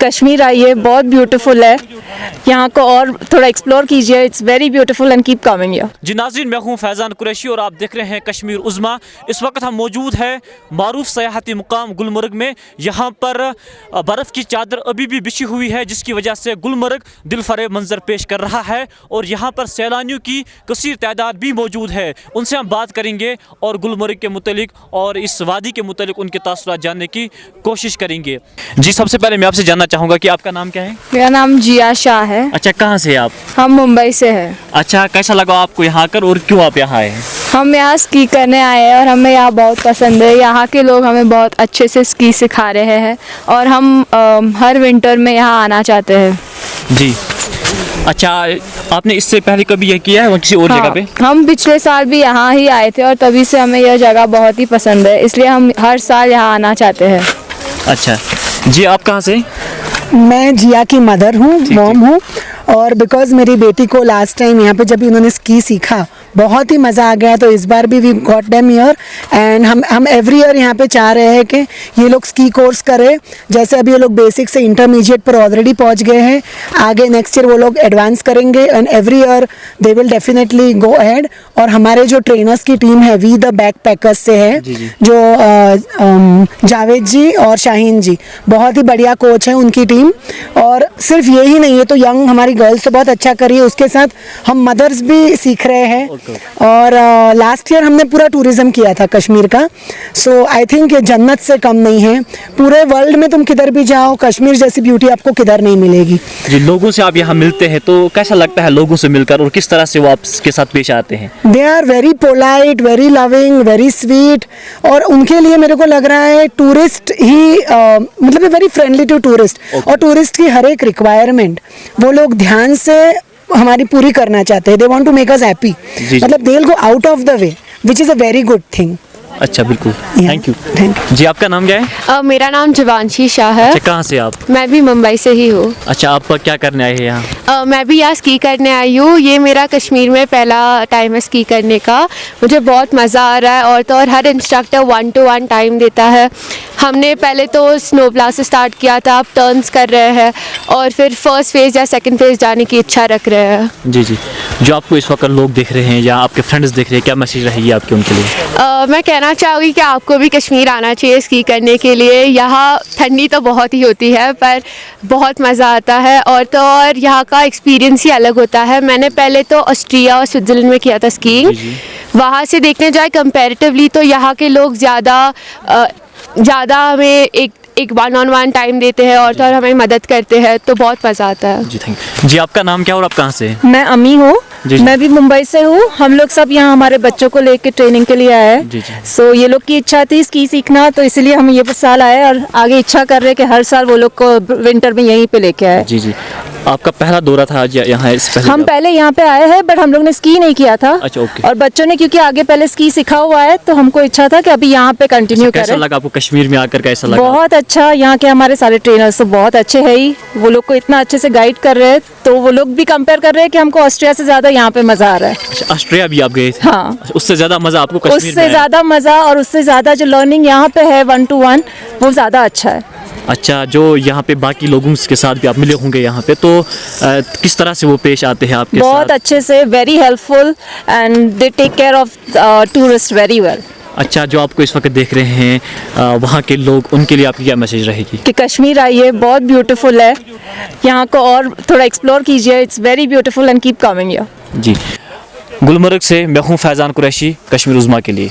कश्मीर आइए, बहुत ब्यूटीफुल है। यहाँ को और थोड़ा एक्सप्लोर कीजिए, it's very beautiful and keep coming here. जी नाज़रीन, मैं हूँ फैज़ान कुरैशी और आप देख रहे हैं कश्मीर उज़्मा। इस वक्त हम मौजूद हैं मारूफ सयाहती मुकाम गुलमर्ग में। यहाँ पर बर्फ़ की चादर अभी भी बिछी हुई है, जिसकी वजह से गुलमर्ग दिलफरेब मंजर पेश कर रहा है और यहाँ पर सैलानियों की कसीर तादाद भी मौजूद है। उनसे हम बात करेंगे और गुलमर्ग के मुतलिक और इस वादी के मुतलिक उनके तासुरात जानने की कोशिश करेंगे। जी सबसे पहले मैं आपसे जानना चाहूँगा कि आपका नाम क्या है? मेरा नाम जिया शाह है। अच्छा, कहाँ से आप? हम मुंबई से हैं। अच्छा, कैसा लगा आपको यहाँ आकर और क्यों आप यहाँ आए हैं? हम यहाँ स्की करने आए हैं और हमें यहाँ बहुत पसंद है। यहाँ के लोग हमें बहुत अच्छे से स्की सिखा रहे हैं और हम हर विंटर में यहाँ आना चाहते हैं। जी अच्छा, आपने इससे पहले कभी यह किया है किसी और जगह पे? हम पिछले साल भी यहाँ ही आए थे और तभी से हमें यह जगह बहुत ही पसंद है, इसलिए हम हर साल यहाँ आना चाहते हैं। अच्छा जी, आप कहाँ से? मैं जिया की मदर हूँ, मॉम हूँ। और बिकॉज़ मेरी बेटी को लास्ट टाइम यहाँ पे जब उन्होंने स्की सीखा बहुत ही मज़ा आ गया, तो इस बार भी we got them here and हम एवरी ईयर यहाँ पे चाह रहे हैं कि ये लोग स्की कोर्स करें। जैसे अभी ये लोग बेसिक से इंटरमीडिएट पर ऑलरेडी पहुँच गए हैं, आगे नेक्स्ट ईयर वो लोग एडवांस करेंगे and every year they will definitely go ahead. और हमारे जो ट्रेनर्स की टीम है वी द बैक पैकर्स से है, जो जावेद जी और शाहीन जी, बहुत ही बढ़िया कोच है उनकी टीम। और सिर्फ यही नहीं है, तो यंग हमारी गर्ल्स तो बहुत अच्छा करी है, उसके साथ हम मदर्स भी सीख रहे हैं। और लास्ट ईयर हमने पूरा टूरिज्म किया था कश्मीर का। सो आई थिंक ये जन्नत से कम नहीं है। पूरे वर्ल्ड में तुम किधर भी जाओ, कश्मीर जैसी ब्यूटी आपको किधर नहीं मिलेगी। जी, लोगों से आप यहाँ मिलते हैं तो कैसा लगता है लोगों से मिलकर और किस तरह से वो आपके साथ पेश आते हैं? They are very polite, very loving, very sweet. और उनके लिए मेरे को लग रहा है टूरिस्ट ही मतलब वेरी फ्रेंडली टू टूरिस्ट। और टूरिस्ट की हर एक रिक्वायरमेंट वो लोग ध्यान से हमारी पूरी करना चाहते हैं। They want to make us happy, मतलब they will go out of the way, which is a very good thing. अच्छा, बिल्कुल, थैंक यू। जी, आपका नाम क्या है? मेरा नाम जुबांशी शाह है। अच्छा, कहाँ से आप? मैं भी मुंबई से ही हूँ। अच्छा, आप क्या करने आए हैं यहाँ? मैं भी यहाँ स्की करने आई हूँ। ये मेरा कश्मीर में पहला टाइम है स्की करने का। मुझे बहुत मज़ा आ रहा है और तो और हर इंस्ट्रक्टर 1-to-1 टाइम देता है। हमने पहले तो स्नो ब्लास्ट से स्टार्ट किया था, अब टर्न्स कर रहे हैं और फिर फर्स्ट फेज़ या सेकंड फेज़ जाने की इच्छा रख रहे हैं। जी जी, जो आपको इस वक्त लोग देख रहे हैं या आपके फ्रेंड्स देख रहे हैं, क्या मैसेज रहेगी आपके उनके लिए? मैं कहना चाहूँगी कि आपको भी कश्मीर आना चाहिए स्की करने के लिए। यहाँ ठंडी तो बहुत ही होती है पर बहुत मज़ा आता है और तो और यहाँ का एक्सपीरियंस ही अलग होता है। मैंने पहले तो ऑस्ट्रिया और स्विट्ज़रलैंड में किया था स्कीइंग। वहाँ से देखने जाए कंपैरेटिवली तो यहाँ के लोग ज़्यादा हमें एक 1-on-1 टाइम देते हैं और तो और हमें मदद करते हैं, तो बहुत मज़ा आता है। जी थैंक यू। जी, आपका नाम क्या और आप कहाँ से? मैं अमी हूँ, मैं भी मुंबई से हूँ। हम लोग सब यहाँ हमारे बच्चों को लेके ट्रेनिंग के लिए आए हैं। सो ये लोग की इच्छा थी स्की सीखना, तो इसलिए हम ये साल आए और आगे इच्छा कर रहे हैं कि हर साल वो लोग को विंटर में यहीं पे लेके आए। जी जी, आपका पहला दौरा था आज यहाँ? हम पहले यहाँ पे आए हैं बट हम लोग ने स्की नहीं किया था। अच्छा, ओके। और बच्चों ने क्योंकि आगे पहले स्की सीखा हुआ है तो हमको इच्छा था कि अभी यहाँ पे कंटिन्यू करें। कैसा लगा आपको कश्मीर में आकर, कैसा लगा? बहुत अच्छा, यहाँ के हमारे सारे ट्रेनर्स तो बहुत अच्छे हैं ही, वो लोग को इतना अच्छे से गाइड कर रहे हैं, तो वो लोग भी कंपेयर कर रहे हैं कि हमको ऑस्ट्रिया से ज़्यादा यहाँ पे मज़ा आ रहा है। अच्छा, ऑस्ट्रिया भी आप गए थे? हाँ। उससे ज़्यादा मज़ा आपको कश्मीर में? उससे ज़्यादा मज़ा और उससे ज़्यादा जो लर्निंग यहाँ पे है 1-to-1 वो ज़्यादा अच्छा है। अच्छा, जो यहाँ पे बाकी लोगों के साथ भी आप मिले होंगे यहाँ पे, तो किस तरह से वो पेश आते हैं आपके साथ? बहुत अच्छे से, very helpful and they take care of tourist very well. अच्छा, जो आपको इस वक्त देख रहे हैं वहाँ के लोग, उनके लिए आपकी क्या मैसेज रहेगी? कि कश्मीर आइए, बहुत ब्यूटीफुल है, यहाँ को और थोड़ा एक्सप्लोर कीजिए, it's very beautiful and keep coming here. जी, गुलमर्ग से मैं हूँ फैज़ान कुरैशी, कश्मीर उज़्मा के लिए।